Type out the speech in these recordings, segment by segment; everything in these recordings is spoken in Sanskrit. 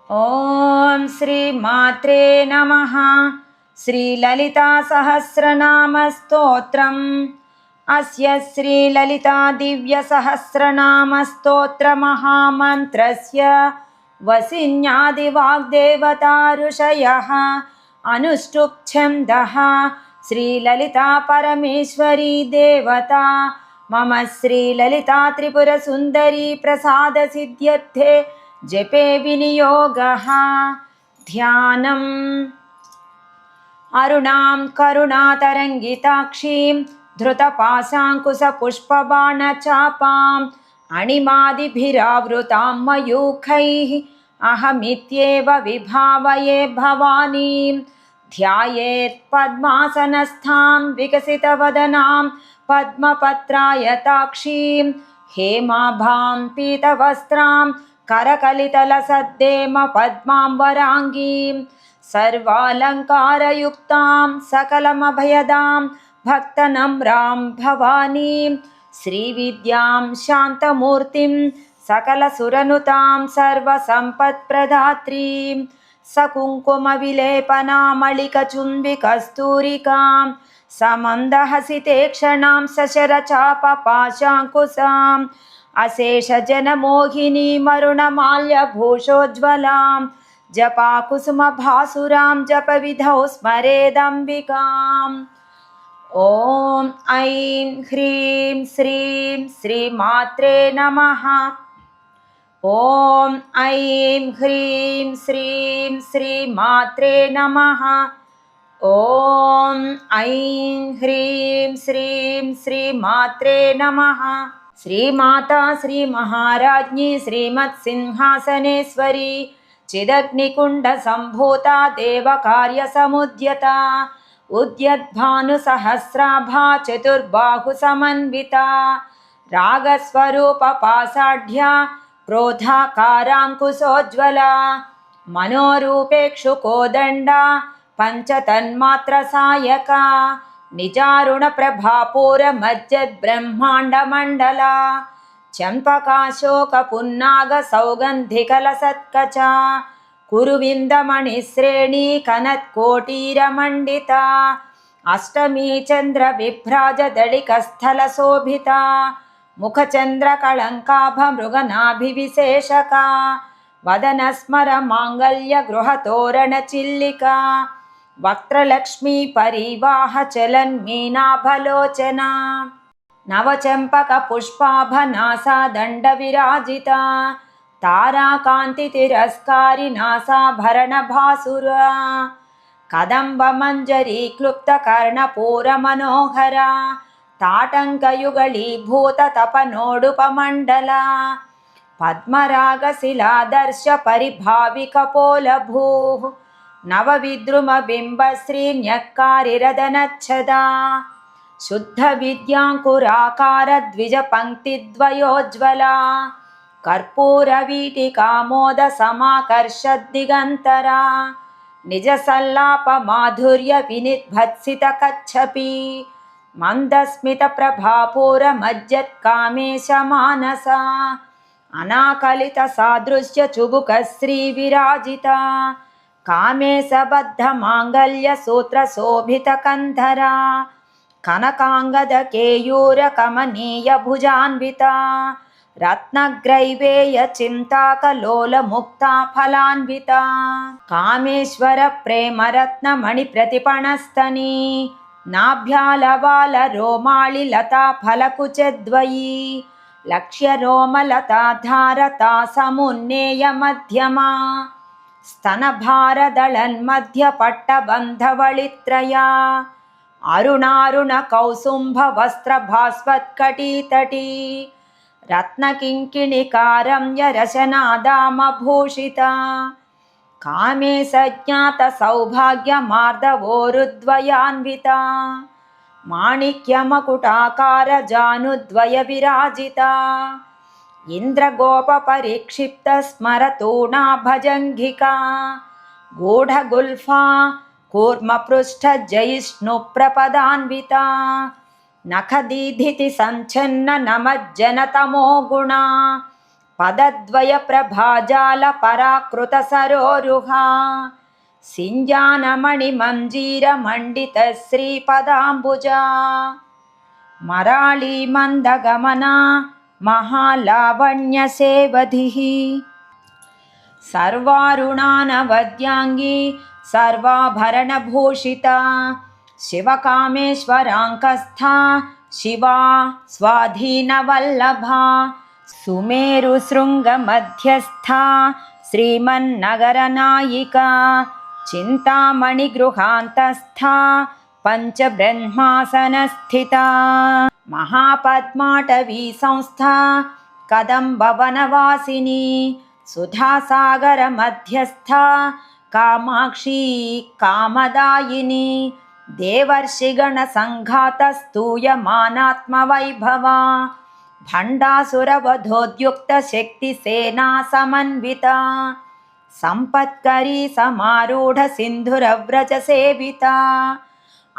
ಓಂ ಶ್ರೀ ಮಾತ್ರೇ ನಮಃ. ಶ್ರೀ ಲಲಿತಾ ಸಹಸ್ರನಾಮ ಸ್ತೋತ್ರಂ. ಅಸ್ಯ ಶ್ರೀ ಲಲಿತಾ ದಿವ್ಯ ಸಹಸ್ರನಾಮ ಸ್ತೋತ್ರ ಮಹಾಮಂತ್ರಸ್ಯ ವಸಿನ್ಯಾದಿ ವಾಗ್ದೇವತಾ ಋಷಯಃ ಅನುಷ್ಠುಪ್ ಛಂದಃ. ಶ್ರೀ ಲಲಿತಾ ಪರಮೇಶ್ವರಿ ದೇವತಾ ಮಮ ಶ್ರೀ ಲಲಿತಾ ತ್ರಿಪುರ ಸುಂದರಿ ಪ್ರಸಾದ ಸಿದ್ಧ್ಯರ್ಥೆ ಜಪೆ ವಿನಿಯೋಗಃ. ಧ್ಯಾನಂ. ಅರುಣಾಂ ಕರುಣಾತರಂಗಿತಾಕ್ಷೀಂ ಧೃತಪಾಶಾಂಕುಶಪುಷ್ಪಬಾಣಚಾಪಾಂ ಅಣಿಮಾದಿಭಿರಾವೃತಾಂ ಮಯೂಖೈಃ ಅಹಮಿತ್ಯೇವ ವಿಭಾವಯೇ ಭವಾನೀಂ. ಧ್ಯಾಯೇತ್ ಪದ್ಮಾಸನಸ್ಥಾಂ ವಿಕಸಿತವದನಾಂ ಪದ್ಮಪತ್ರಾಯತಾಕ್ಷೀಂ ಹೇಮಾಭಾಂ ಪೀತವಸ್ತ್ರಾಂ ಕರಕಲಿತಲಸದ್ದೇಮ ಪದ್ಮಾಂಬರಾಂಗೀಂ ಸರ್ವಾಲಂಕಾರಯುಕ್ತಾಂ ಸಕಲಮಭಯದಾಂ ಭಕ್ತನಮ್ರಾಂ ಭವಾನೀಂ. ಶ್ರೀವಿದ್ಯಾಂ ಶಾಂತಮೂರ್ತಿಂ ಸಕಲಸುರನುತಾಂ ಸರ್ವಸಂಪತ್ಪ್ರದಾತ್ರೀಂ ಸಕುಂಕುಮವಿಲೇಪನಾಮಳಿಕಚುಂಬಿಕಸ್ತೂರಿಕಾಂ ಸಮಂದಹಸಿತೇಕ್ಷಣಾಂ ಸಶರಚಾಪಪಾಶಾಂಕುಶಾಂ ಅಶೇಷಜನಮೋಹಿನೀಮರುಣಮಾಲ್ಯಭೂಷೋಜ್ವಲಾಂ ಜಪಾಕುಸುಮಭಾಸುರಾಂ ಜಪವಿಧೌ ಸ್ಮರೇದಂಬಿಕಾಂ. ಓಂ ಐಂ ಹ್ರೀಂ ಶ್ರೀಂ ಶ್ರೀಮಾತ್ರೇ ನಮಃ. ಓಂ ಐಂ ಹ್ರೀಂ ಶ್ರೀಂ ಶ್ರೀಮಾತ್ರೇ ನಮಃ. ಓಂ ಐಂ ಹ್ರೀಂ ಶ್ರೀಂ ಶ್ರೀಮಾತ್ರೇ ನಮಃ. ಶ್ರೀಮಾತಾ ಶ್ರೀ ಮಹಾರಾಜ್ಞಿ ಶ್ರೀಮತ್ ಸಿಂಹಾಸನೇಶ್ವರಿ ಚಿದಗ್ನಿಕುಂಡ ಸಂಭೂತ ದೇವಕಾರ್ಯ ಸಮುದ್ಯತ ಉದ್ಯದ್ಭಾನುಸಹಸ್ರಾಭಾ ಚತುರ್ಬಾಹು ಸಮನ್ವಿತ ರಾಗಸ್ವರೂಪ ಪಾಸಾಢ್ಯ ಕ್ರೋಧಾಕಾರಾಂಕುಶೋಜ್ವಲ ಮನೋರೂಪೇಕ್ಷು ಕೋದಂಡ ಪಂಚತನ್ಮಾತ್ರ ಸಾಯಕ ನಿಜಾರುಣ ಪ್ರಭಾಪೂರ ಮಜ್ಜದ್ ಬ್ರಹ್ಮಾಂಡ ಮಂಡಲ ಚಂಪಕಾಶೋಕ ಪುನ್ನಾಗ ಸೌಗಂಧಿಕಲಸತ್ಕಚ ಕುರುವಿಂದಮಣಿಶ್ರೇಣಿ ಕನತ್ಕೋಟೀರ ಮಂಡಿತ ಅಷ್ಟಮೀ ಚಂದ್ರ ವಿಭ್ರಾಜ ದಳಿಕಸ್ಥಲ ಶೋಭಿತ ಮುಖಚಂದ್ರ ಕಳಂಕಾಭ ಮೃಗನಾಭಿವಿಶೇಷಕ ವದನ ಸ್ಮರ ಮಾಂಗಲ್ಯ ಗೃಹ ತೋರಣ ಚಿಲ್ಲಿಕಾ ವಕ್ತ್ರಲಕ್ಷ್ಮೀ ಪರಿವಾಹ ಚಲನ್ಮೀನಾಭಲೋಚನ ನವಚಂಪಕ ಪುಷ್ಪಾಭನಾಸಾ ದಂಡ ವಿರಾಜಿತ ತಾರಾಕಾಂತಿ ತಿರಸ್ಕಾರಿ ನಾಸಾಭರಣ ಭಾಸುರ ಕದಂಬ ಮಂಜರಿ ಕ್ಲುಪ್ತ ಕರ್ಣಪೂರ ಮನೋಹರ ತಾಟಂಕಯುಗಳೀಭೂತ ತಪನೋಡುಪಮಂಡಲ ಪದ್ಮರಾಗ ಶಿಲಾದರ್ಶ ಪರಿಭಾವಿ ಕಪೋಲಭೂ ನವವಿದ್ರುಮ ಬಿಂಬ ಶ್ರೀನ್ಯಕ್ಕಾರಿರದನಚ್ಛದ ಶುದ್ಧ ವಿದ್ಯಾಂಕುರಾಕಾರ ದ್ವಿಜ ಪಂಕ್ತಿದ್ವಯೋಜ್ವಲ ಕರ್ಪೂರ ವೀಟಿಕಾಮೋದ ಸಮಾಕರ್ಷದ್ ದಿಗಂತರ ನಿಜ ಸಲ್ಲಾಪ ಮಾಧುರ್ಯ ವಿನಿರ್ಭತ್ಸಿತ ಕಚ್ಚಪಿ ಮಂದಸ್ಮಿತ ಪ್ರಭಾಪೂರ ಮಜ್ಜತ್ ಕಾಮೇಶ ಮಾನಸ ಅನಾಕಲಿತ ಸಾದೃಶ್ಯ ಚುಬುಕ ಶ್ರೀ ವಿರಾಜಿತ ಕಾಮೇಶ ಬದ್ಧ ಮಾಂಗಲ್ಯ ಸೂತ್ರ ಶೋಭಿತ ಕಂಧರ ಕನಕಾಂಗದ ಕೇಯೂರ ಕಮನೀಯ ಭುಜಾನ್ವಿತ ರತ್ನಗ್ರೈವೇಯ ಚಿಂತಾಕಲೋಲ ಮುಕ್ತಾ ಫಲಾನ್ವಿತ ಕಾಮೇಶ್ವರ ಪ್ರೇಮ ರತ್ನ ಮಣಿ ಪ್ರತಿಪಣಸ್ತನಿ ನಾಭ್ಯಾಲವಾಲ ರೋಮಾಳಿ ಲತಾ ಫಲಕುಚದ್ವಯೀ ಲಕ್ಷ್ಯ ರೋಮಲತಾ ಧಾರತಾ ಸಮುನ್ನೇಯ ಮಧ್ಯಮ ಸ್ತನಭಾರದಳನ್ಮಧ್ಯ ಪಟ್ಟಬಂಧವಳಿತ್ರಯ ಅರುಣಾರುಣ ಕೌಸುಂಭ ವಸ್ತ್ರ ಭಾಸ್ವತ್ಕಟೀತಟೀ ರತ್ನಕಿಂಕಿಣಿಕಾರಮ್ಯ ರಶನಾದಾಮಭೂಷಿತ ಕಾಮೇ ಸಜ್ಞಾತ ಸೌಭಾಗ್ಯ ಮಾರ್ಧವೋರುದ್ವಯಾನ್ವಿತ ಮಾಣಿಕ್ಯ ಮಕುಟಾಕಾರ ಜಾನುದ್ವಯ ವಿರಾಜಿತ ಇಂದ್ರಗೋಪ ಪರಿಕ್ಷಿಪ್ತ ಸ್ಮರತೂಣಾ ಭಜಂಘಿಕಾ ಗೂಢಗುಲ್ಫಾ ಕೂರ್ಮ ಪೃಷ್ಠ ಜಯಿಷ್ಣು ಪ್ರಪದಾನ್ವಿತ ನಖದೀಧಿತಿ ಸಂಚನ್ನ ನಮಜ್ಜನ ತಮೋ ಗುಣ पदद्वयप्रभाजालपराकृतसरोरुहा सिञ्जानमणिमञ्जीरमण्डितश्रीपदाम्बुजा मराळीमन्दगमना महालावण्यसेवधिः सर्वारुणानवद्याङ्गी सर्वाभरणभूषिता शिवकामेश्वराङ्कस्था शिवा स्वाधीनवल्लभा सुमेरुशृङ्गमध्यस्था श्रीमन्नगरनायिका चिन्तामणिगृहान्तस्था पञ्चब्रह्मासनस्थिता महापद्माटवी संस्था कदम्बवनवासिनी सुधासागरमध्यस्था कामाक्षी कामदायिनी देवर्षिगणसङ्घातस्तूयमानात्मवैभवा भण्डासुरवधोद्युक्तशक्तिसेना समन्विता सम्पत्करी समारूढसिन्धुरव्रजसेविता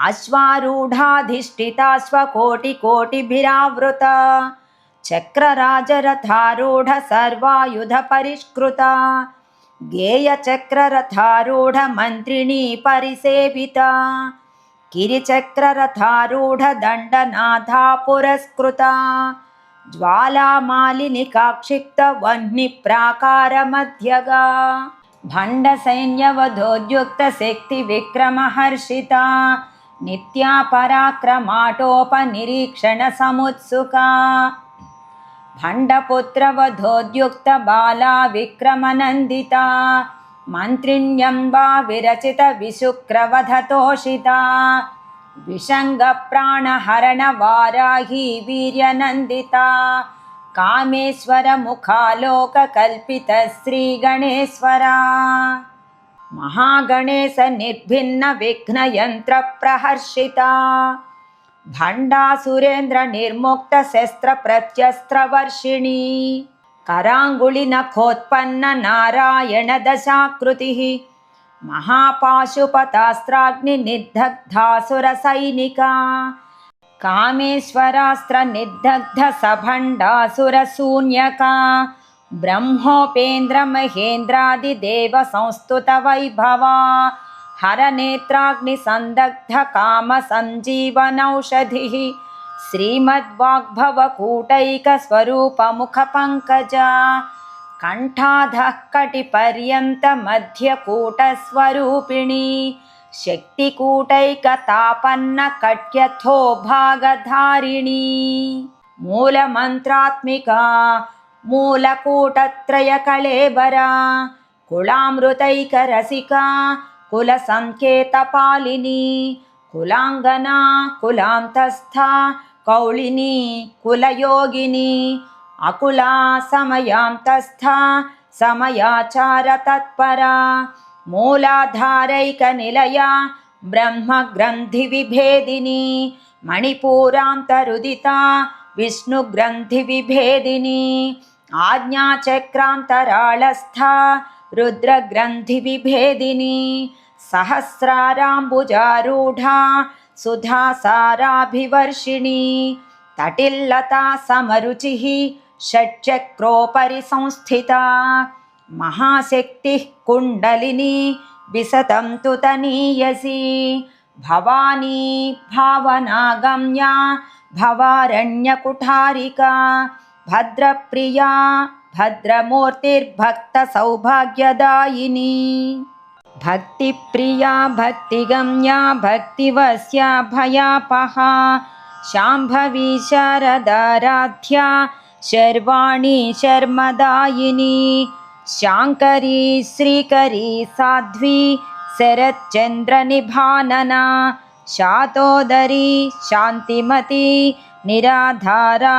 अश्वारूढाधिष्ठिताश्वकोटिकोटिभिरावृता चक्रराजरथारूढ सर्वायुधपरिष्कृता गेयचक्ररथारूढमन्त्रिणी परिसेविता गिरिचक्ररथारूढदण्डनाथा पुरस्कृता ज्वालामालिनिकाक्षिप्तवह्निप्राकारमध्यगा भण्डसैन्यवधोद्युक्तशक्तिविक्रमहर्षिता नित्या पराक्रमाटोपनिरीक्षणसमुत्सुका भण्डपुत्रवधोद्युक्तबाला विक्रमनन्दिता मन्त्रिण्यम्बा विरचितविशुक्रवधतोषिता विषङ्गप्राणहरणवाराही वीर्यनन्दिता कामेश्वरमुखालोककल्पितश्रीगणेश्वरा महागणेशनिर्भिन्नविघ्नयन्त्रप्रहर्षिता भण्डासुरेन्द्रनिर्मुक्तशस्त्रप्रत्यस्त्रवर्षिणी कराङ्गुलिनखोत्पन्ननारायणदशाकृतिः महापाशुपतास्त्राग्निनिर्दग्धासुरसैनिका कामेश्वरास्त्रनिर्दग्धसभण्डासुरशून्यका ब्रह्मोपेन्द्रमहेन्द्रादिदेवसंस्तुतवैभवा हरनेत्राग्निसन्दग्धकामसञ्जीवनौषधिः श्रीमद्वाग्भवकूटैकस्वरूपमुखपङ्कजा कण्ठाधः कटिपर्यन्तमध्यकूटस्वरूपिणी शक्तिकूटैकतापन्नकट्यथो भागधारिणी मूलमन्त्रात्मिका मूलकूटत्रयकळेबरा कुलामृतैकरसिका कुलसङ्केतपालिनी कुलाङ्गना कुलान्तस्था कौलिनी कुलयोगिनी अकुला समयान्तस्था समयाचारतत्परा मूलाधारैकनिलया ब्रह्मग्रन्थिविभेदिनी मणिपूरान्तरुदिता विष्णुग्रन्थिविभेदिनी आज्ञाचक्रान्तराळस्था रुद्रग्रन्थिविभेदिनी सहस्राराम्बुजारूढा सुधासाराभिवर्षिणी तटिल्लता समरुचिः षट्चक्रोपरि संस्थिता महाशक्तिः कुण्डलिनी विसतं तु तनीयसी भवानी भावनागम्या भवारण्यकुठारिका भद्रप्रिया भद्रमूर्तिर्भक्तसौभाग्यदायिनी भक्तिप्रिया भक्तिगम्या भक्तिवस्या भयापहा शाम्भवी शारदाराध्या शर्वाणी शर्मदायिनी शाङ्करी श्रीकरी साध्वी शरच्चन्द्रनिभानना शातोदरी शान्तिमती निराधारा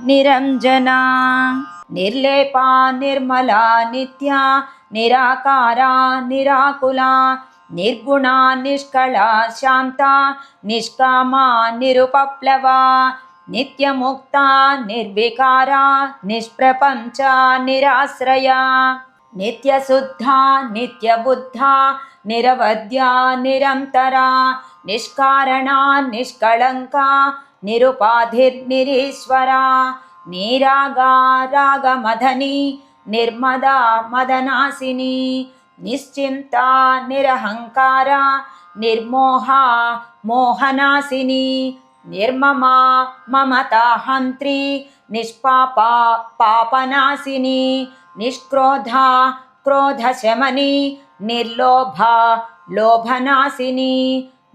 निरञ्जना निर्लेपा निर्मला नित्या निराकारा निराकुला निर्गुणा निष्कला शान्ता निष्कामा निरुपप्लवा नित्यमुक्ता निर्विकारा निष्प्रपञ्चा निराश्रया नित्यशुद्धा नित्यबुद्धा निरवद्या निरन्तरा निष्कारणा निष्कळङ्का निरुपाधिर्निरीश्वरा नीरागा रागमदनी निर्मदा मदनासिनी निश्चिन्ता निरहङ्कारा निर्मोहा मोहनासिनी निर्ममा ममता हन्त्री निष्पापा पापनासिनी निष्क्रोधा क्रोधशमनी निर्लोभा लोभनासिनी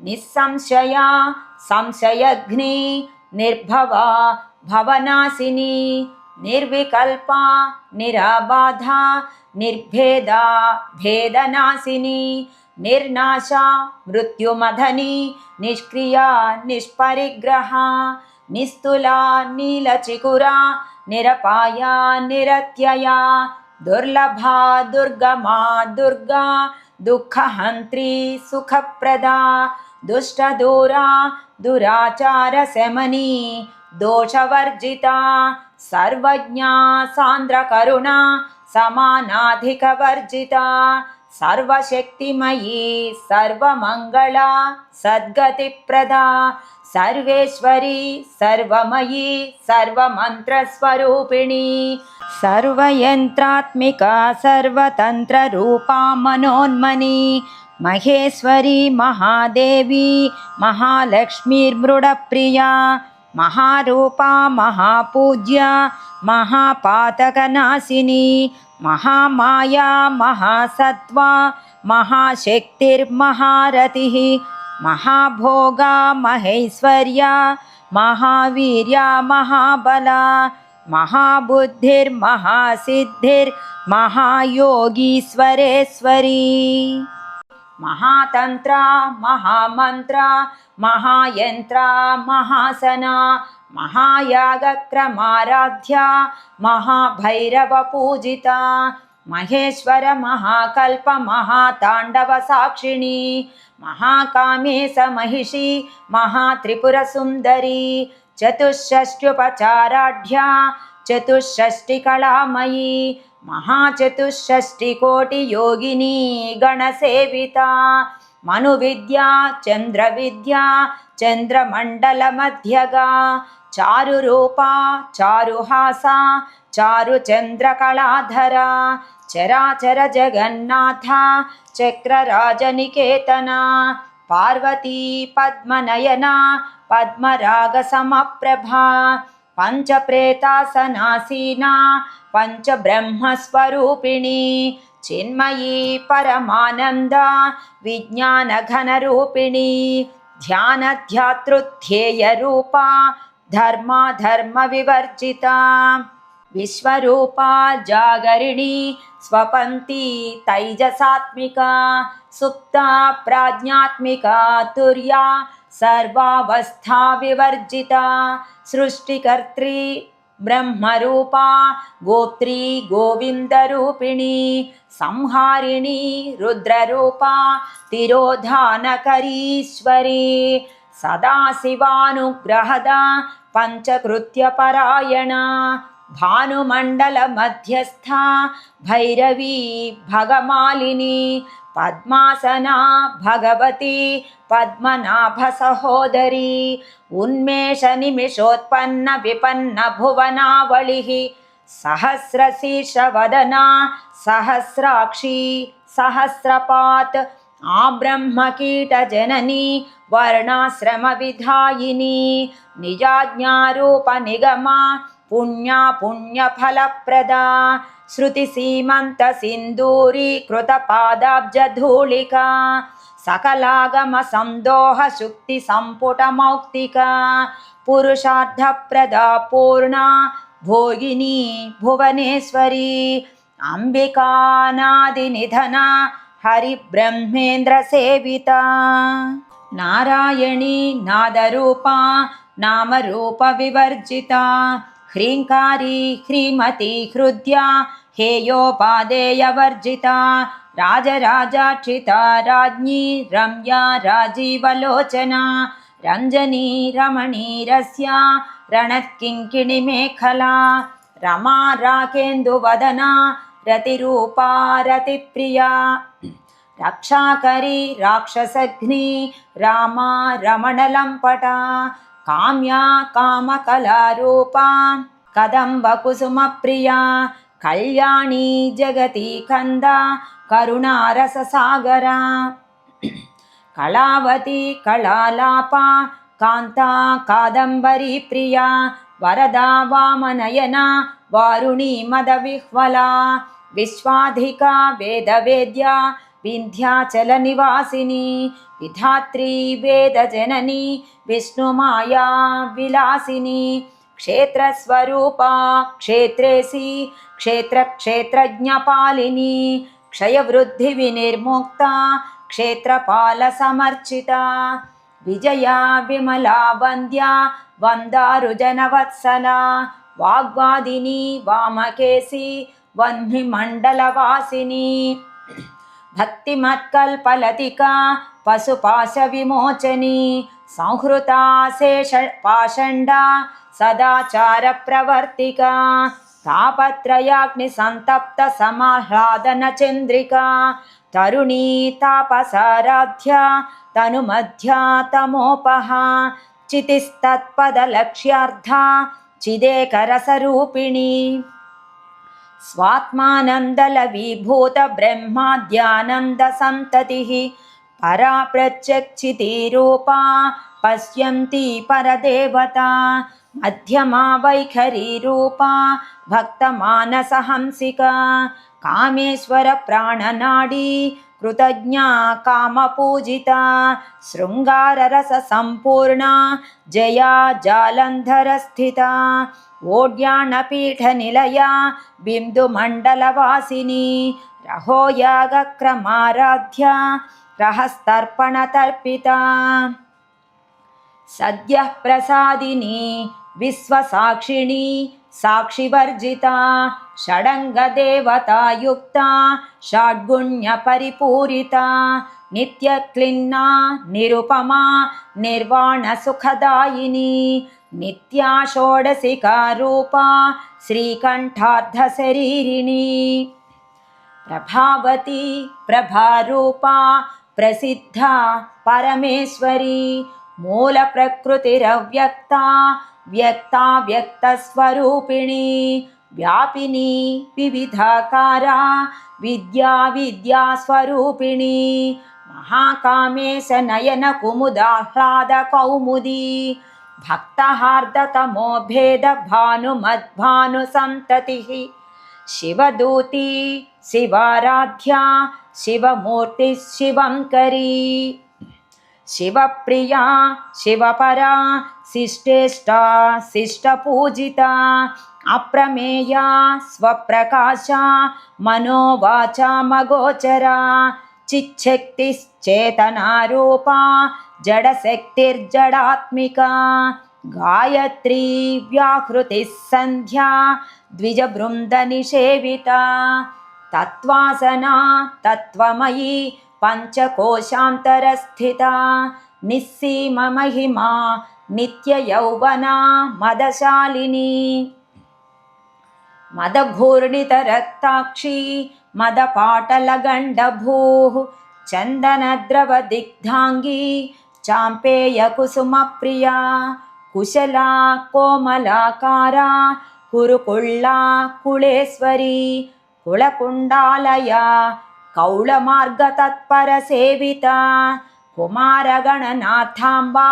निस्संशया संशयघ्नी निर्भवा भवनासिनी निर्विकल्पा निराबाधा निर्भेदा भेदनासिनी निर्नाशा मृत्युमदनी निष्क्रिया निष्परिग्रहा निस्तुला नीलचिकुरा निरपाया निरत्यया दुर्लभा दुर्गमा दुर्गा दुःखहन्त्री सुखप्रदा दुष्टदूरा दुराचारशमनी दोषवर्जिता सर्वज्ञा सान्द्रकरुणा समानाधिकवर्जिता सर्वशक्तिमयी सर्वमङ्गला सद्गतिप्रदा सर्वेश्वरी सर्वमयी सर्वमन्त्रस्वरूपिणी सर्वयन्त्रात्मिका सर्वतन्त्ररूपा मनोन्मनी महेश्वरी महादेवी महालक्ष्मीर्मृडप्रिया महारूपा महापूज्या महापातकनाशिनी महामाया महासत्त्वा महाशक्तिर्महारतिः महाभोगा महेश्वर्या महावीर्या महाबला महाबुद्धिर्महासिद्धिर्महायोगीश्वरेश्वरी महातंत्रा महामंत्रा महायंत्रा महासना महायागक्रमाराध्या महाभैरवपूजिता महेश्वर महाकल्प महातांडव साक्षिणी महाकामेश महिषी महात्रिपुरसुंदरी चतुष्षष्ट्युपचाराढ्या चतुष्षष्टिकलामयी महाचतुष्षष्टिकोटियोगिनी गणसेविता मनुविद्या चंद्रविद्या चंद्रमंडलमध्यगा चारुरूपा चारुहासा चारुचंद्रकलाधरा चराचर जगन्नाथा चक्रराजनिकेतना पार्वती पद्मनयना पद्मरागसमप्रभा पंचप्रेतासनासीना पंचब्रह्मस्वरूपिणी चिन्मयी परमानंदा विज्ञानघनरूपिणी ध्यानध्यातृध्येयरूपा धर्माधर्मविवर्जिता विश्वरूपा जागरिणी स्वपन्ती तैजसात्मिका सुप्ता प्राज्ञात्मिका तुर्या सर्वावस्था विवर्जिता सृष्टिकर्त्री ब्रह्मरूपा गोत्री गोविंदरूपिणी संहारिणी रुद्ररूपा तिरोधानकरीश्वरी सदाशिवानुग्रहदा पंचकृत्यपरायणा भानुमण्डलमध्यस्था भैरवी भगमालिनी पद्मासना भगवती पद्मनाभसहोदरी उन्मेषनिमिषोत्पन्न विपन्न भुवनावलिः सहस्रशीर्षवदना सहस्राक्षी सहस्रपात् आब्रह्मकीटजननी वर्णाश्रमविधायिनी निजाज्ञारूपनिगमा पुण्या पुण्यफलप्रदा श्रुतिसीमन्तसिन्दूरीकृतपादाब्जधूलिका सकलागमसन्दोहशुक्तिसम्पुटमौक्तिका पुरुषार्थप्रदा पूर्णा भोगिनी भुवनेश्वरी अम्बिकानादिनिधना हरिब्रह्मेन्द्रसेविता नारायणी नादरूपा नामरूपविवर्जिता ह्रीङ्कारी ह्रीमती हृद्या हेयोपादेयवर्जिता राजराजार्चिता राज्ञी रम्या राजीवलोचना रञ्जनी रमणीरस्या रणत्किङ्किणिमेखला रमा राकेन्दुवदना रतिरूपा रतिप्रिया रक्षाकरी राक्षसघ्नी रामा रमणलम्पटा काम्या कामकलारूपा कदम्बकुसुमप्रिया कल्याणी जगती कन्दा करुणारससागरा कलावती कलालापा कान्ता कादम्बरी प्रिया वरदा वामनयना वारुणी मदविह्वला विश्वाधिका वेदवेद्या विन्ध्याचलनिवासिनी विधात्री वेदजननी विष्णुमाया विलासिनी क्षेत्रस्वरूपा क्षेत्रेसी क्षेत्रक्षेत्रज्ञपालिनी क्षयवृद्धिविनिर्मुक्ता क्षेत्रपालसमर्चिता विजया विमला वन्द्या वन्दारुजनवत्सला वाग्वादिनी वामकेशी वह्निमण्डलवासिनी भक्तिमत्कल्पलतिका पशुपाशविमोचनी संहृता शेषपाषण्डा सदाचारप्रवर्तिका तापत्रयाग्निसन्तप्तसमाह्लादनचन्द्रिका तरुणी तापसाराध्या तनुमध्या तमोपहा चितिस्तत्पदलक्ष्यार्था चिदेकरसरूपिणी स्वात्मानन्दलवीभूतब्रह्माद्यानन्दसन्ततिः परा प्रत्यक्षितिरूपा पश्यन्ती परदेवता मध्यमा वैखरीरूपा भक्तमानसहंसिका कामेश्वरप्राणनाडी कृतज्ञा कामपूजिता शृङ्गाररससम्पूर्णा जया जालन्धरस्थिता ओड्याणपीठनिलया बिन्दुमण्डलवासिनी रहोयागक्रमाराध्या रहस्तर्पणतर्पिता सद्यः प्रसादिनी विश्वसाक्षिणी साक्षिवर्जिता षडङ्गदेवतायुक्ता षड्गुण्यपरिपूरिता नित्यक्लिन्ना निरुपमा निर्वाणसुखदायिनी नित्या षोडशिकारूपा श्रीकण्ठार्धशरीरिणी प्रभावती प्रभारूपा प्रसिद्धा परमेश्वरी मूलप्रकृतिरव्यक्ता व्यक्ता व्यक्तस्वरूपिणी व्यापिनी विविधाकारा विद्या विद्यास्वरूपिणी महाकामेशनयनकुमुदाह्लादकौमुदी भक्तहार्दतमो भेदभानुमद्भानुसन्ततिः शिवदूती शिवाराध्या शिवमूर्तिः शिवङ्करी शिवप्रिया शिवपरा शिष्टेष्टा शिष्टपूजिता अप्रमेया स्वप्रकाशा मनोवाचा मगोचरा चिच्छक्तिश्चेतनारूपा जडशक्तिर्जडात्मिका गायत्री व्याहृतिः सन्ध्या द्विजबृन्दनिषेविता तत्त्वासना तत्त्वमयी पञ्चकोशान्तरस्थिता निस्सीममहिमा नित्ययौवना मदशालिनी मदघूर्णितरक्ताक्षी मदपाटलगण्डभूः चन्दनद्रवदिग्धाङ्गी चाम्पेयकुसुमप्रिया कुशला कोमलाकारा कुरुकुळ्ळा कुळेश्वरी कुलकुण्डालया कौळमार्गतत्परसेविता कुमारगणनाथाम्बा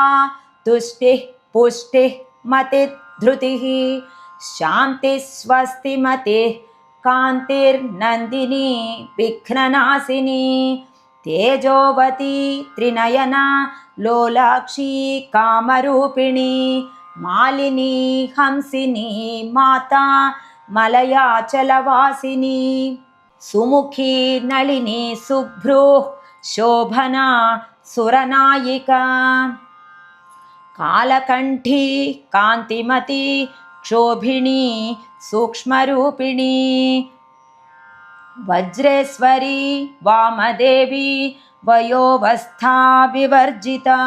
तुष्टिः पुष्टिः मतिधृतिः शान्तिः स्वस्तिमतिः कान्तिर्नन्दिनी विघ्ननाशिनी तेजोवती त्रिनयना लोलाक्षी कामरूपिणी मालिनी हंसिनी माता मलयाचलवासिनी सुमुखी नलिनी शुभ्रूः शोभना सुरनायिका कालकण्ठी कान्तिमती क्षोभिणी सूक्ष्मरूपिणी वज्रेश्वरी वामदेवी वयोवस्था विवर्जिता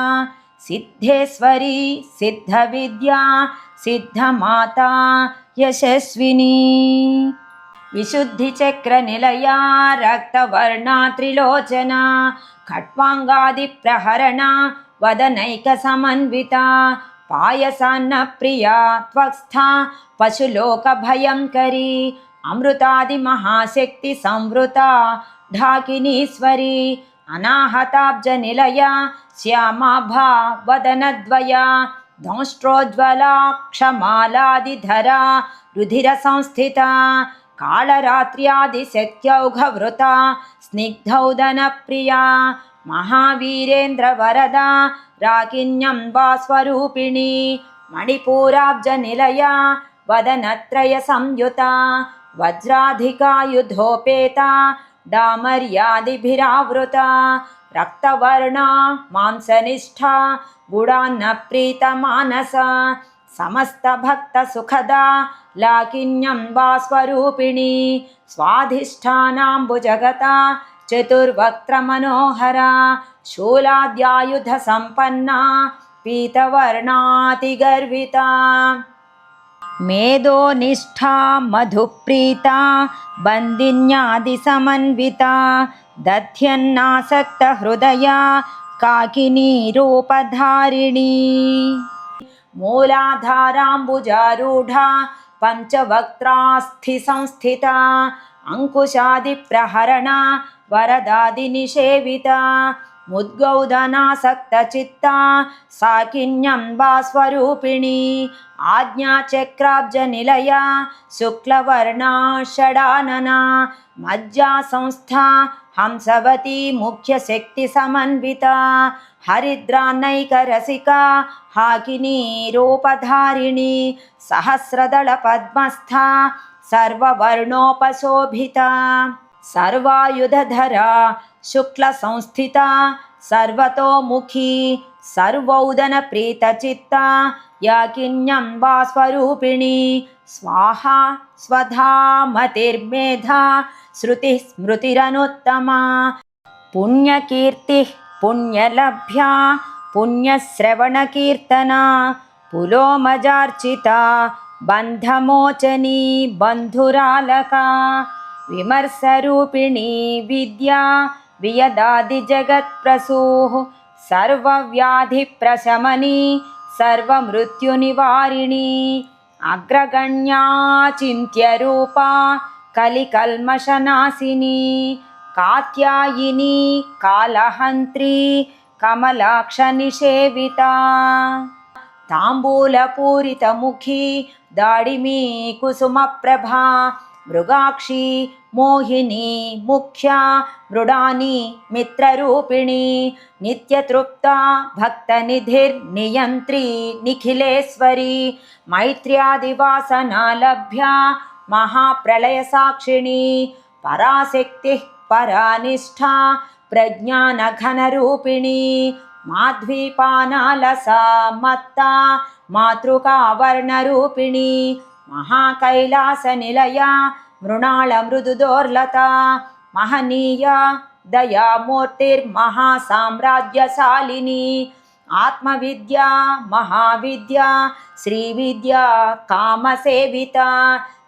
सिद्धेश्वरी सिद्धविद्या सिद्धमाता यशस्विनी विशुद्धिचक्रनिलया रक्तवर्णा त्रिलोचना खट्वाङ्गादिप्रहरणा वदनैकसमन्विता पायसान्नप्रिया त्वस्था पशुलोकभयङ्करी अमृतादिमहाशक्तिसंवृता ढाकिनीश्वरी अनाहताब्जनिलया श्यामाभा वदनद्वया दंष्ट्रोज्ज्वला क्षमालादिधरा रुधिरसंस्थिता कालरात्र्यादिशक्त्यौघवृता स्निग्धौदनप्रिया महावीरेन्द्रवरदा राकिन्यम्बा स्वरूपिणी मणिपूराब्जनिलया वदनत्रयसंयुता वज्राधिकायुधोपेता डामर्यादिभिरावृता रक्तवर्णा मांसनिष्ठा गुडान्नप्रीतमानसा समस्तभक्तसुखदा लाकिन्यम्बा स्वरूपिणी स्वाधिष्ठानाम्बुजगता चतुर्वक्त्रमनोहरा शूलाद्यायुधसम्पन्ना पीतवर्णातिगर्विता मेधोनिष्ठा मधुप्रीता बन्दिन्यादिसमन्विता दध्यन्नासक्तहृदया काकिनी रूपधारिणी मूलाधाराम्बुजारूढा पञ्चवक्त्रास्थिसंस्थिता अङ्कुशादिप्रहरणा वरदादिनिषेविता मुद्गौदनासक्तचित्ता साकिन्यम्बा स्वरूपिणी आज्ञाचक्राब्जनिलया शुक्लवर्णा षडानना मज्जासंस्था हंसवती मुख्यशक्तिसमन्विता हरिद्रानैकरसिका हाकिनी रूपधारिणी सहस्रदलपद्मस्था सर्ववर्णोपशोभिता सर्वायुधधरा शुक्लसंस्थिता सर्वतोमुखी सर्वौदनप्रीतचित्ता याकिन्यम्बा स्वरूपिणी स्वाहा स्वधा मतिर्मेधा श्रुतिः स्मृतिरनुत्तमा पुण्यकीर्तिः पुण्यलभ्या पुण्यश्रवणकीर्तना पुलोमजार्चिता बन्धमोचनी बन्धुरालका विमर्शरूपिणी विद्या वियदादिजगत्प्रसूः सर्वव्याधिप्रशमनी सर्वमृत्युनिवारिणी अग्रगण्या चिन्त्यरूपा कलिकल्मषनाशिनी कात्यायिनी कालहन्त्री कमलाक्षनिषेविता ताम्बूलपूरितमुखी दाडिमी कुसुमप्रभा मृगाक्षी मोहिनी मुख्या मृडानी मित्ररूपिणी नित्यतृप्ता भक्तनिधिर्नियन्त्री निखिलेश्वरी मैत्र्यादिवासनालभ्या महाप्रलयसाक्षिणी पराशक्तिः परानिष्ठा प्रज्ञानघनरूपिणी माध्वीपानालसा मत्ता मातृकावर्णरूपिणी महाकैलासनिलया मृणालमृदुदोर्लता महनीया दयामूर्तिर्महासाम्राज्यशालिनी आत्मविद्या महाविद्या श्रीविद्या कामसेविता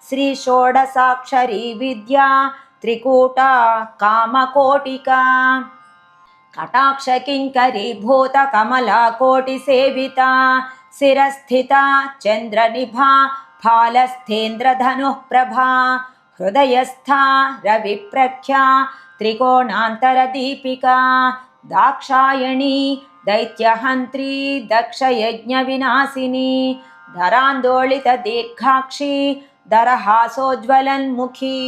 श्रीषोडशाक्षरी विद्या त्रिकूटा कामकोटिका कटाक्षकिङ्करीभूतकमलाकोटिसेविता शिरस्थिता चन्द्रनिभा फालस्थेन्द्रधनुः प्रभा हृदयस्था रविप्रख्या त्रिकोणान्तरदीपिका दाक्षायणी दैत्यहन्त्री दक्षयज्ञविनाशिनी धरान्दोलितदीर्घाक्षी दरहासोज्ज्वलन्मुखी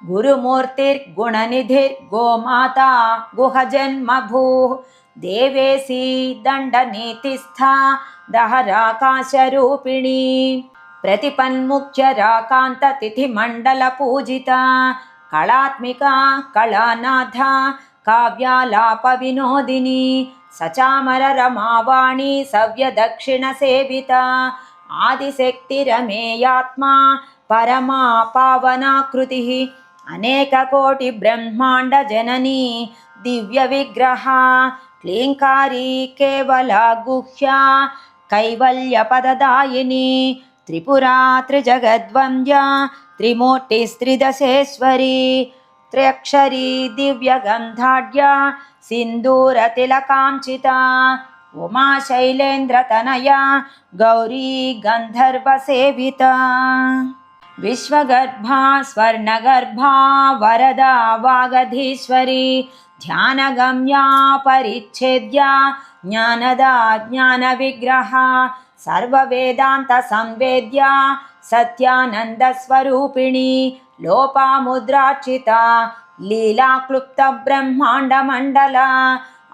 गुरुमूर्तिर्गुणनिधिर्गोमाता गुहजन्मभूः देवेशी दण्डनीतिस्था दहराकाशरूपिणी प्रतिपन्मुख्यराकान्ततिथिमण्डलपूजिता कलात्मिका कलानाथा काव्यालापविनोदिनी सचामररमावाणी सव्यदक्षिणसेविता आदिशक्तिरमेयात्मा परमा पावनाकृतिः अनेककोटिब्रह्माण्डजननी दिव्यविग्रहा क्लीङ्कारी केवला गुह्या कैवल्यपददायिनी त्रिपुरा त्रिजगद्वन्द्या त्रिमूर्तिस्त्रिदशेश्वरी त्र्यक्षरी दिव्यगन्धाढ्या सिन्दूरतिलकाञ्चिता उमा शैलेन्द्रतनया गौरी गन्धर्वसेविता विश्वगर्भा स्वर्णगर्भा वरदा वागधीश्वरी ध्यानगम्या परिच्छेद्या ज्ञानदा ज्ञानविग्रहा सर्ववेदान्तसंवेद्या सत्यानन्दस्वरूपिणी लोपामुद्रार्चिता लीलाक्लुप्तब्रह्माण्डमण्डला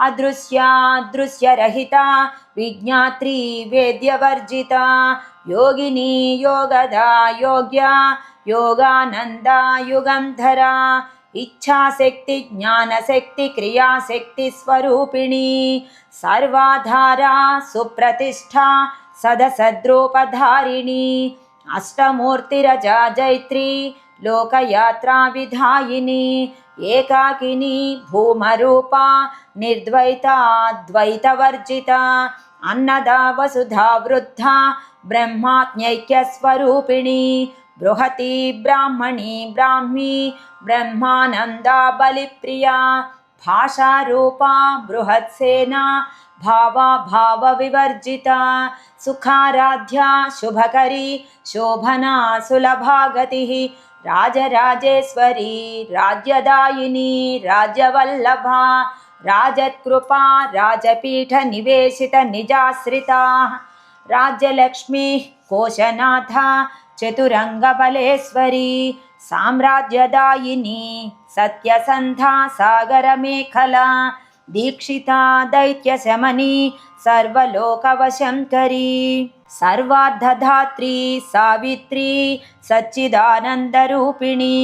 अदृश्या दृश्यरहिता विज्ञात्री वेद्यवर्जिता योगिनी योगदा योग्या योगानन्दा युगन्धरा इच्छाशक्ति ज्ञानशक्ति क्रियाशक्ति स्वरूपिणी सर्वाधारा सुप्रतिष्ठा सदसद्रूपधारिणी अष्टमूर्तिरजा जैत्री लोकयात्रा विधायिनी एकाकिनी भूमरूपा निर्द्वैता द्वैतवर्जिता अन्नदा वसुधा वृद्धा ब्रह्माज्ञैक्यस्वरूपिणी बृहती ब्राह्मणी ब्राह्मी ब्रह्मानन्दा बलिप्रिया भाषारूपा बृहत्सेना भावा भावविवर्जिता सुखाराध्या शुभकरी शोभना सुलभागतिः राजराजेश्वरी राज्यदायिनी राज्यवल्लभा राजत्कृपा राजपीठनिवेशित निजाश्रिता राज्यलक्ष्मी कोशनाथा चतुरङ्गबलेश्वरी साम्राज्यदायिनी सत्यसन्धा सागरमेखला दीक्षिता दैत्यशमनी सर्वलोकवशङ्करी सर्वार्धधात्री सावित्री सच्चिदानन्दरूपिणी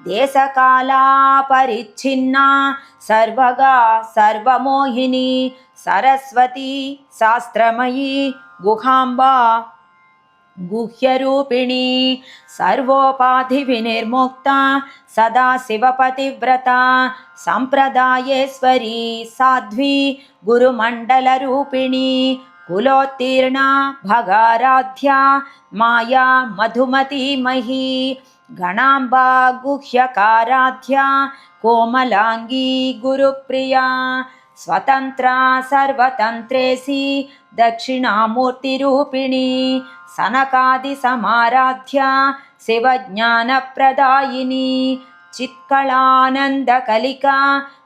देशकाला परिच्छिन्ना सर्वगा सर्वमोहिनी सरस्वती शास्त्रमयी गुहाम्बा गुह्यरूपिणी सर्वोपाधिविनिर्मुक्ता सदाशिवपतिव्रता सम्प्रदायेश्वरी साध्वी गुरुमण्डलरूपिणी कुलोत्तीर्णा भगाराध्या माया मधुमती मही गणाम्बा गुह्यकाराध्या कोमलांगी गुरुप्रिया स्वतन्त्रा सर्वतन्त्रेसी दक्षिणामूर्तिरूपिणी सनकादिसमाराध्या शिवज्ञानप्रदायिनी चित्कलानन्दकलिका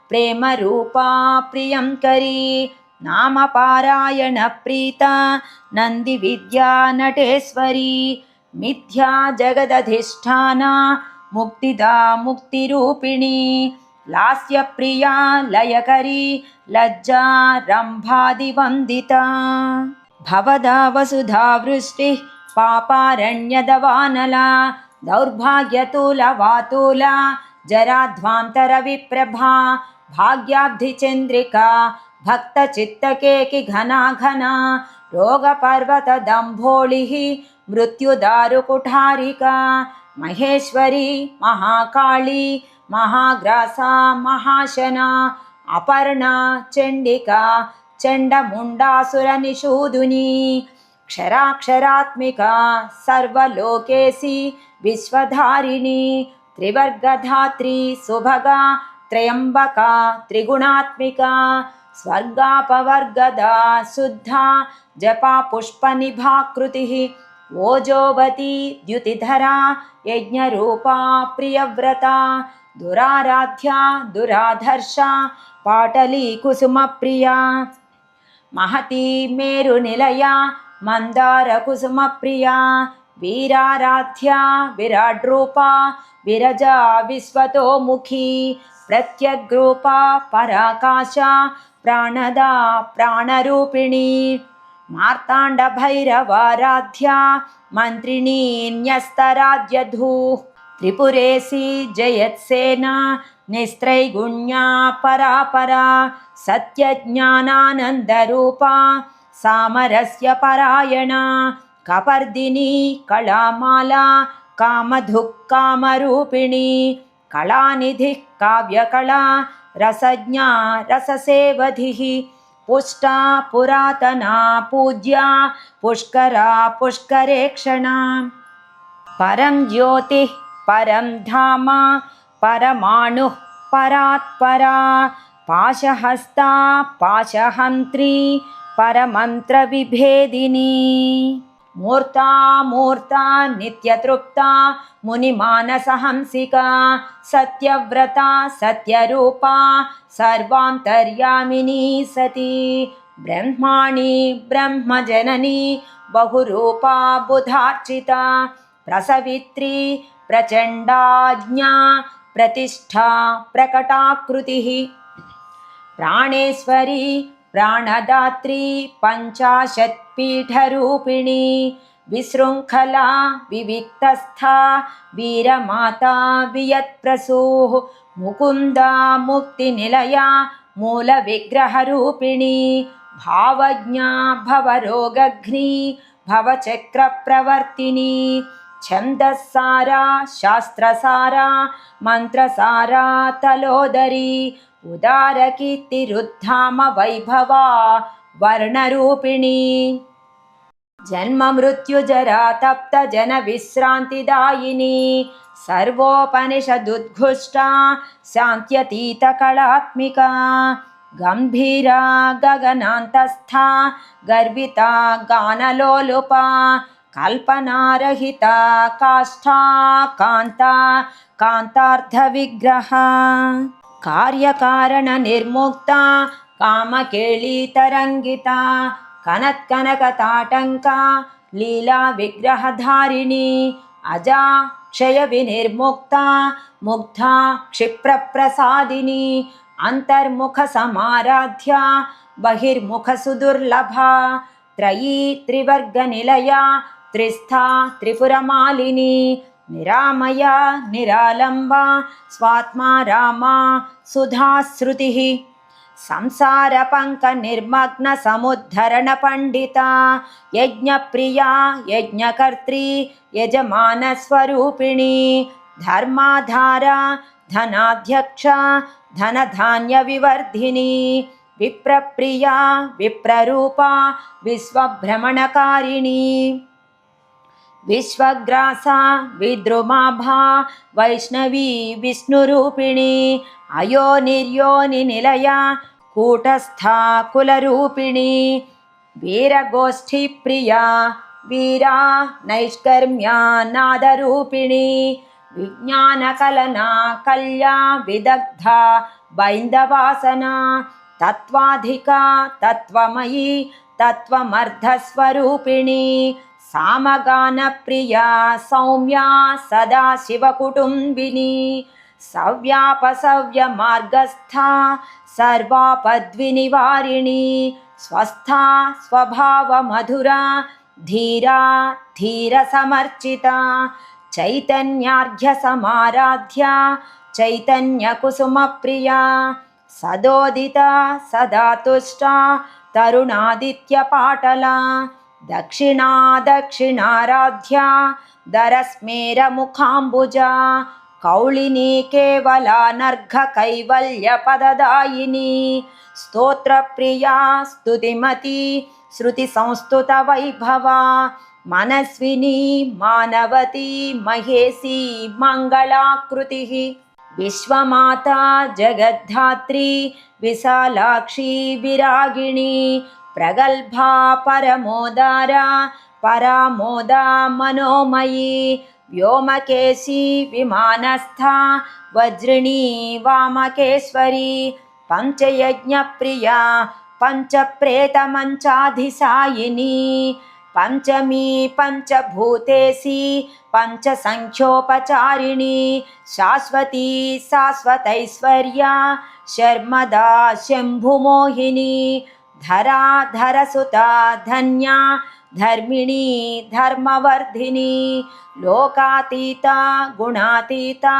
प्रेमरूपा प्रियङ्करी नामपारायणप्रीता नन्दिविद्या नटेश्वरी मिथ्या जगदधिष्ठाना मुक्तिदा मुक्तिरूपिणी लास्यप्रिया लयकरी लज्जा रम्भादिवन्दिता भवदा वसुधा वृष्टिः पापारण्यदवानला दौर्भाग्यतुलवातुला जराध्वान्तरविप्रभा भाग्याब्धिचन्द्रिका भक्तचित्तकेकि घना घना रोगपर्वतदम्भोळिः मृत्युदारुकुठारिका महेश्वरी महाकाली महाग्रासा महाशना अपर्णा चण्डिका चण्डमुण्डासुरनिषूदिनी क्षराक्षरात्मिका सर्वलोकेशी विश्वधारिणी त्रिवर्गधात्री सुभगा त्र्यम्बका त्रिगुणात्मिका स्वर्गापवर्गदा शुद्धा जपा पुष्पनिभाकृतिः ओजोवती द्युतिधरा यज्ञरूपा प्रियव्रता दुराराध्या दुराधर्षा पाटली कुसुमप्रिया महती मेरुनिलया मन्दारकुसुमप्रिया वीराराध्या विराड्रूपा विरजा विश्वतोमुखी प्रत्यग्रूपा पराकाशा प्राणदा प्राणरूपिणी मार्ताण्डभैरवाराध्या मन्त्रिणी न्यस्तराज्यधूः त्रिपुरेशी जयत्सेना निस्त्रैगुण्या परापरा सत्यज्ञानानन्दरूपा सामरस्य परायणा कपर्दिनी कलामाला कामधुक्कामरूपिणी कलानिधिः काव्यकला रसज्ञा रससेवधिः पुष्टा पुरातना पूज्या पुष्करा पुष्करेक्षणा परं ज्योतिः परं धाम परमाणुः परात्परा पाशहस्ता पाशहन्त्री परमन्त्रविभेदिनी मूर्ता मूर्ता नित्यतृप्ता मुनिमानसहंसिका सत्यव्रता सत्यरूपा सर्वान्तर्यामिनी सती ब्रह्माणि ब्रह्मजननी बहुरूपा बुधार्चिता प्रसवित्री प्रचण्डाज्ञा प्रतिष्ठा प्रकटाकृतिः प्राणेश्वरी प्राणदात्री पञ्चाशत्पीठरूपिणी विशृङ्खला विविक्तस्था वीरमाता वियत्प्रसूः मुकुन्दा मुक्तिनिलया मूलविग्रहरूपिणी भावज्ञा भवरोगघ्नी भवचक्रप्रवर्तिनी छन्दस्सारा शास्त्रसारा मन्त्रसारा तलोदरी उदारकीर्तिरुद्धाम वैभवा वर्णरूपिणी जन्म मृत्युजरा तप्त जनविश्रान्तिदायिनी सर्वोपनिषदुद्घुष्टा शान्त्यतीतकलात्मिका गम्भीरा गगनान्तस्था गर्विता गानलोलुपा कल्पनारहिता काष्ठा कान्ता कान्तार्थविग्रहा कार्यकारणनिर्मुक्ता कामकेळीतरङ्गिता कनत्कनकताटङ्का लीलाविग्रहधारिणी अजा क्षयविनिर्मुक्ता मुग्धा क्षिप्रप्रसादिनी अन्तर्मुखसमाराध्या बहिर्मुखसुदुर्लभा त्रयी त्रिवर्गनिलया त्रिस्था त्रिपुरमालिनी निरामया निरालम्बा स्वात्मा रामा सुधाश्रुतिः संसारपङ्कनिर्मग्नसमुद्धरणपण्डिता यज्ञप्रिया यज्ञकर्त्री यजमानस्वरूपिणी धर्माधारा धनाध्यक्षा धनधान्यविवर्धिनी विप्रप्रिया विप्ररूपा विश्वभ्रमणकारिणी विश्वग्रासा विद्रुमाभा वैष्णवी विष्णुरूपिणी अयोनिर्योनिनिलया कूटस्था कुलरूपिणी वीरगोष्ठीप्रिया वीरा नैष्कर्म्या नादरूपिणी विज्ञानकलना कल्या विदग्धा बैन्दवासना तत्त्वाधिका तत्त्वमयी तत्त्वमर्धस्वरूपिणी सामगानप्रिया सौम्या सदा शिवकुटुम्बिनी सव्यापसव्यमार्गस्था सर्वापद्विनिवारिणी स्वस्था स्वभावमधुरा धीरा धीरसमर्चिता चैतन्यार्घ्यसमाराध्या चैतन्यकुसुमप्रिया सदोदिता सदा तुष्टा तरुणादित्यपाटला दक्षिणा दक्षिणाराध्या दरस्मेरमुखाम्बुजा कौलिनी केवलानर्घकैवल्यपददायिनी स्तोत्रप्रिया स्तुतिमती श्रुतिसंस्तुतवैभवा मनस्विनी मानवती महेशी मङ्गलाकृतिः विश्वमाता जगद्धात्री विशालाक्षी विरागिणी प्रगल्भा परमोदारा परामोदा मनोमयी व्योमकेशी विमानस्था वज्रिणी वामकेश्वरी पञ्चयज्ञप्रिया पञ्चप्रेतमञ्चाधिशायिनी पञ्चमी पञ्चभूतेशी पञ्चसङ्ख्योपचारिणी शाश्वती शाश्वतैश्वर्या शर्मदा शम्भुमोहिनी धरा धरसुता धन्या धर्मिणी धर्मवर्धिनी लोकातीता गुणातीता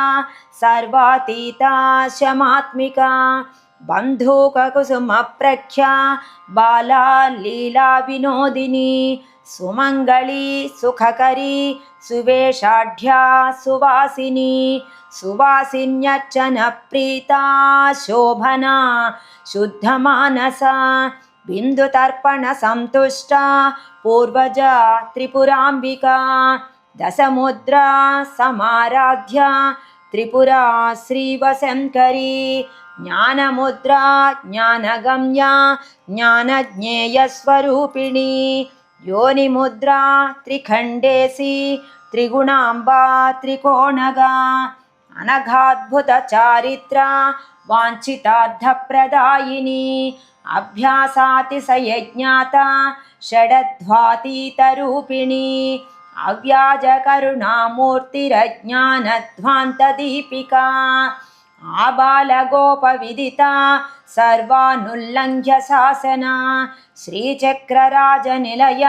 सर्वातीता शमात्मिका बन्धूककुसुमप्रख्या बाला लीला विनोदिनी सुमङ्गली सुखकरी सुवेशाढ्या सुवासिनी सुवासिन्यर्चनप्रीता शोभना शुद्धमानसा बिन्दुतर्पणसन्तुष्टा पूर्वजा त्रिपुराम्बिका दशमुद्रा समाराध्या त्रिपुरा श्रीवशङ्करी జ్ఞానముద్రా జ్ఞానగమ్యా జ్ఞానజ్ఞేయస్వరూపిణి యోనిముద్రా త్రిఖండేసి త్రిగుణాంబా త్రికోణగా అనఘాద్భుత చారిత్ర వాంఛితార్థప్రదాయిని అభ్యాసాతిశయజ్ఞాత షడధ్వాతీతరూపిణి అవ్యాజకరుణామూర్తిరజ్ఞానధ్వాంతదీపికా ఆబాలగోపవిదిత సర్వానుల్లంఘ్య శాసన శ్రీచక్రరాజనిలయ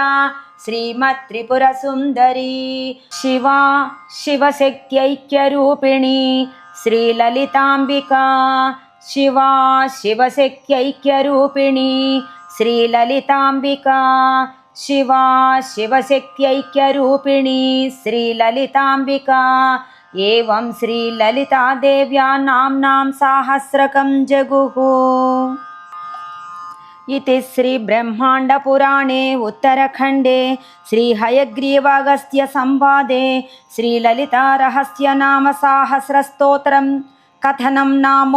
శ్రీమత్త్రిపురసుందరీ శివా శివశక్త్యైక్యరూపిణి శ్రీలలితాంబికా శివా శివశక్త్యైక్యరూపిణి శ్రీలలితాంబికా శివా శివశక్త్యైక్యరూపిణి శ్రీలలితాంబికా ఏవం శ్రీలలితాదేవ్యా నామ్నాం సాహస్రకం జగుః इति श्रीब्रह्माण्डपुराणे उत्तरखण्डे श्रीहयग्रीवागस्त्यसंवादे श्रीललितारहस्यनामसाहस्रस्तोत्रं कथनं नाम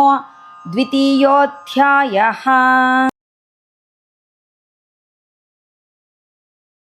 द्वितीयोऽध्यायः।